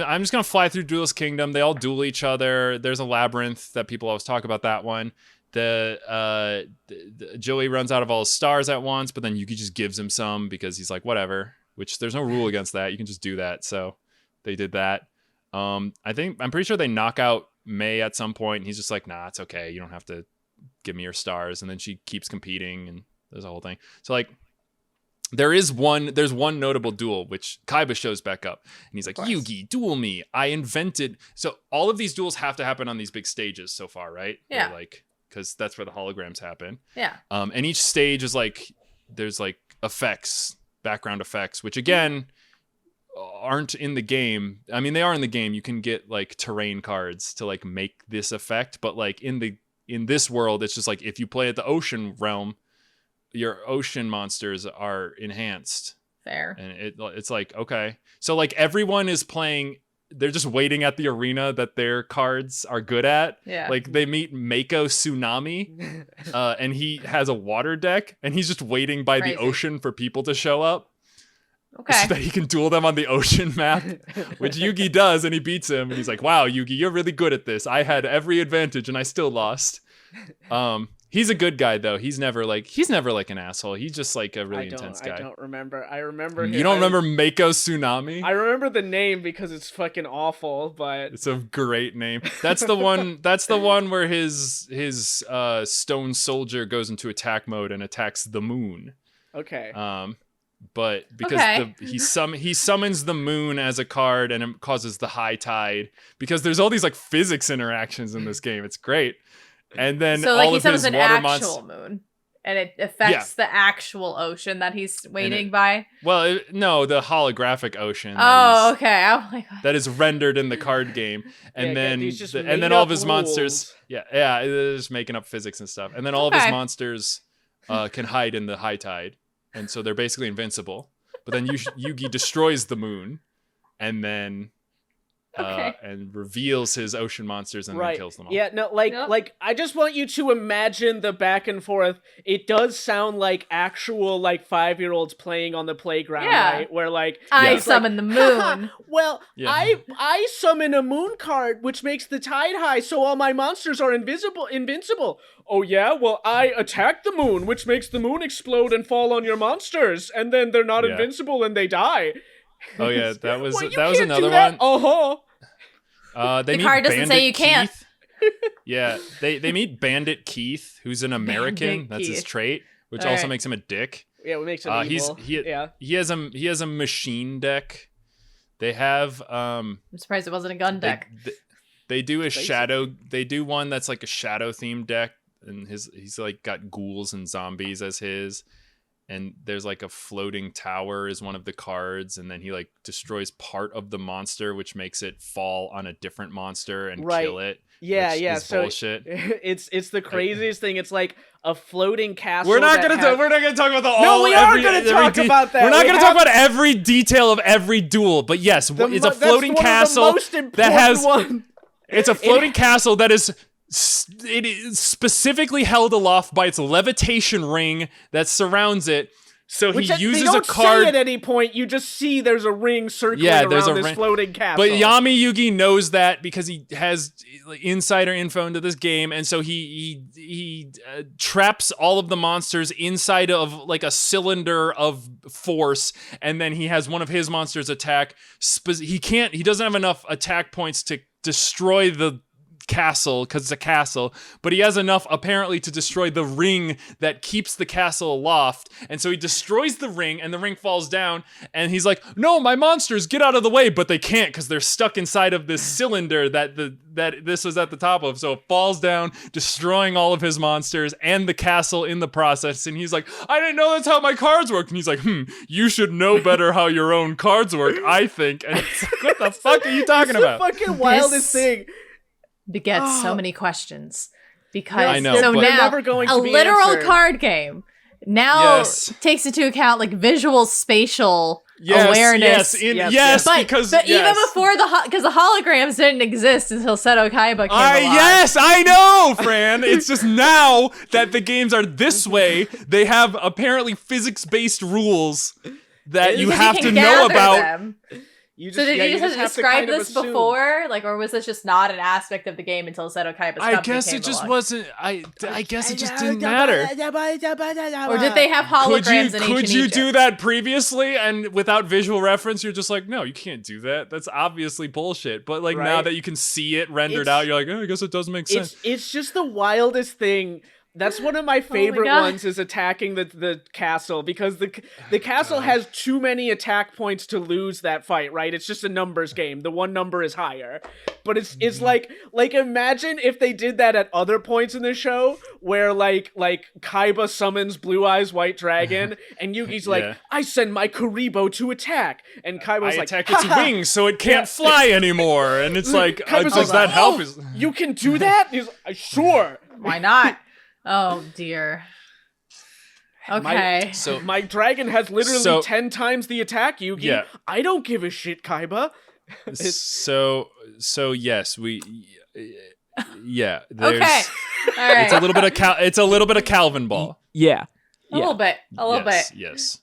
I'm just gonna fly through Duelist Kingdom. They all duel each other. There's a labyrinth that people always talk about. That one. The Joey runs out of all his stars at once, but then Yugi just gives him some because he's like, whatever. Which there's no rule against that. You can just do that. So they did that. I'm pretty sure they knock out May at some point. And he's just like, nah, it's okay. You don't have to give me your stars. And then she keeps competing, and there's a whole thing. So like, there's one notable duel which Kaiba shows back up, and he's like, Yugi, duel me. I invented. So all of these duels have to happen on these big stages so far, right? Yeah. Like, because that's where the holograms happen. Yeah. And each stage is like, there's like effects, background effects, which again aren't in the game. I mean, they are in the game. You can get like terrain cards to like make this effect, but like in this world, it's just like if you play at the ocean realm, your ocean monsters are enhanced. Fair. And it's like, okay. So like everyone is playing, they're just waiting at the arena that their cards are good at. Yeah. Like they meet Mako Tsunami, and he has a water deck, and he's just waiting by the ocean for people to show up. Okay. So that he can duel them on the ocean map, which Yugi does, and he beats him. And he's like, wow, Yugi, you're really good at this. I had every advantage and I still lost. He's a good guy though. He's never like an asshole. He's just like a really intense guy. I don't remember. I remember. You don't remember Mako Tsunami? I remember the name because it's fucking awful, but it's a great name. That's the one. That's the one where his stone soldier goes into attack mode and attacks the moon. Okay. But because he summons the moon as a card, and it causes the high tide, because there's all these like physics interactions in this game. It's great. And then so like all he of his summons an water actual moon, and it affects the actual ocean that he's waiting by. Well, no, the holographic ocean. Oh, okay. I'm like, that is rendered in the card game, and then and then all of his monsters. Yeah, they're just making up physics and stuff. And then all of his monsters can hide in the high tide, and so they're basically invincible. But then Yugi destroys the moon, and then. And reveals his ocean monsters and then kills them all. Yeah, no, like I just want you to imagine the back and forth. It does sound like actual like 5-year-olds playing on the playground, right? Where like I summon the moon. Well, I summon a moon card, which makes the tide high, so all my monsters are invincible. Oh yeah, well I attack the moon, which makes the moon explode and fall on your monsters, and then they're not invincible and they die. Oh yeah, that was well, another one. The card doesn't say you can't. Yeah, they meet Bandit Keith, who's an American. That's his trait, which also makes him a dick. Yeah, what makes him evil. He has a machine deck. They have I'm surprised it wasn't a gun deck. They do a shadow. They do one that's like a shadow themed deck, and he's like got ghouls and zombies as his. And there's like a floating tower is one of the cards, and then he like destroys part of the monster, which makes it fall on a different monster and kill it. Yeah. So bullshit. It's the craziest thing. It's like a floating castle. We're not gonna talk about the No, we are gonna talk about that. We're not gonna talk about every detail of every duel, but yes, it's a floating castle that has. It's a floating castle that is. It is specifically held aloft by its levitation ring that surrounds it. So he uses a card. Say at any point, you just see there's a ring circling around this floating castle. But Yami Yugi knows that because he has insider info into this game, and so he traps all of the monsters inside of like a cylinder of force, and then he has one of his monsters attack. He doesn't have enough attack points to destroy the castle because it's a castle, but he has enough apparently to destroy the ring that keeps the castle aloft, and so he destroys the ring and the ring falls down, and he's like, no, my monsters, get out of the way, but they can't because they're stuck inside of this cylinder that this was at the top of, so it falls down, destroying all of his monsters and the castle in the process. And he's like, I didn't know that's how my cards work. And he's like, you should know better how your own cards work, I think. And it's like, what the fuck are you talking about? The fucking wildest thing begets so many questions, because I know, so but now never going to a be literal answered. Card game now takes into account like visual spatial awareness. But even before because the holograms didn't exist until Seto Kaiba came along. Yes, I know, Fran. It's just now that the games are this way, they have apparently physics-based rules that you have to know about. You just, So did you just just have to describe kind of this assume. before? Like, or was this just not an aspect of the game until Seto Kaiba's I company guess came it just along? wasn't. I guess it just didn't matter. Or did they have holograms in ancient Could you Egypt? do that previously and without visual reference? You're just like, no, you can't do that. That's obviously bullshit. But like now Right. that you can see it rendered out, you're like, oh, I guess it does make sense. It's just the wildest thing. That's one of my favorite ones is attacking the castle because the castle has too many attack points to lose that fight, right? It's just a numbers game. The one number is higher. But it's like imagine if they did that at other points in the show where like Kaiba summons Blue Eyes White Dragon and Yugi's like, I send my Kuribo to attack. And Kaiba's I like, attack its wings so it can't fly anymore. And it's like, does that help? You can do that? He's like, sure. Why not? Oh dear. Okay. My dragon has literally 10 times the attack, Yugi. Yeah. I don't give a shit, Kaiba. So yes, we Okay. All right. It's a little bit of Calvin Ball. Yeah. A little bit. Yes.